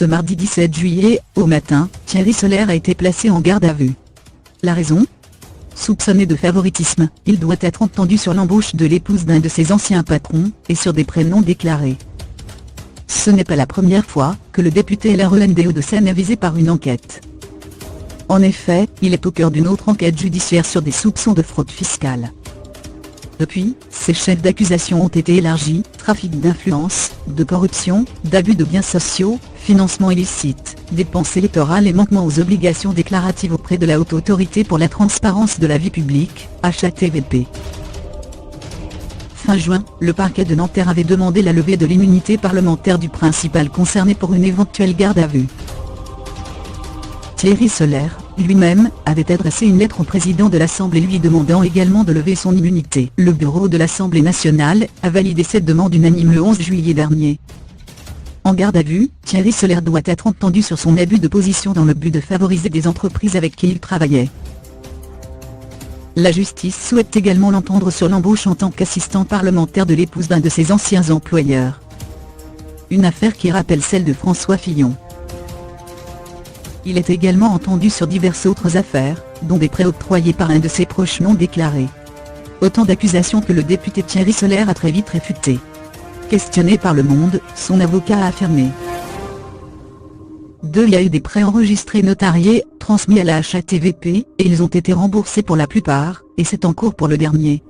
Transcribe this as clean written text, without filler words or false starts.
Ce mardi 17 juillet, au matin, Thierry Solère a été placé en garde à vue. La raison ? Soupçonné de favoritisme, il doit être entendu sur l'embauche de l'épouse d'un de ses anciens patrons, et sur des prénoms déclarés. Ce n'est pas la première fois que le député LREN des Hauts-de-Seine est visé par une enquête. En effet, il est au cœur d'une autre enquête judiciaire sur des soupçons de fraude fiscale. Depuis, ses chefs d'accusation ont été élargis: trafic d'influence, de corruption, d'abus de biens sociaux, financement illicite, dépenses électorales et manquement aux obligations déclaratives auprès de la Haute Autorité pour la Transparence de la Vie Publique, HATVP. Fin juin, le parquet de Nanterre avait demandé la levée de l'immunité parlementaire du principal concerné pour une éventuelle garde à vue. Thierry Solère, lui-même, avait adressé une lettre au président de l'Assemblée lui demandant également de lever son immunité. Le bureau de l'Assemblée nationale a validé cette demande unanime le 11 juillet dernier. En garde à vue, Thierry Solère doit être entendu sur son abus de position dans le but de favoriser des entreprises avec qui il travaillait. La justice souhaite également l'entendre sur l'embauche en tant qu'assistant parlementaire de l'épouse d'un de ses anciens employeurs. Une affaire qui rappelle celle de François Fillon. Il est également entendu sur diverses autres affaires, dont des prêts octroyés par un de ses proches non déclarés. Autant d'accusations que le député Thierry Solère a très vite réfutées. Questionné par Le Monde, son avocat a affirmé. Il y a eu des prêts enregistrés notariés, transmis à la HATVP, et ils ont été remboursés pour la plupart, et c'est en cours pour le dernier.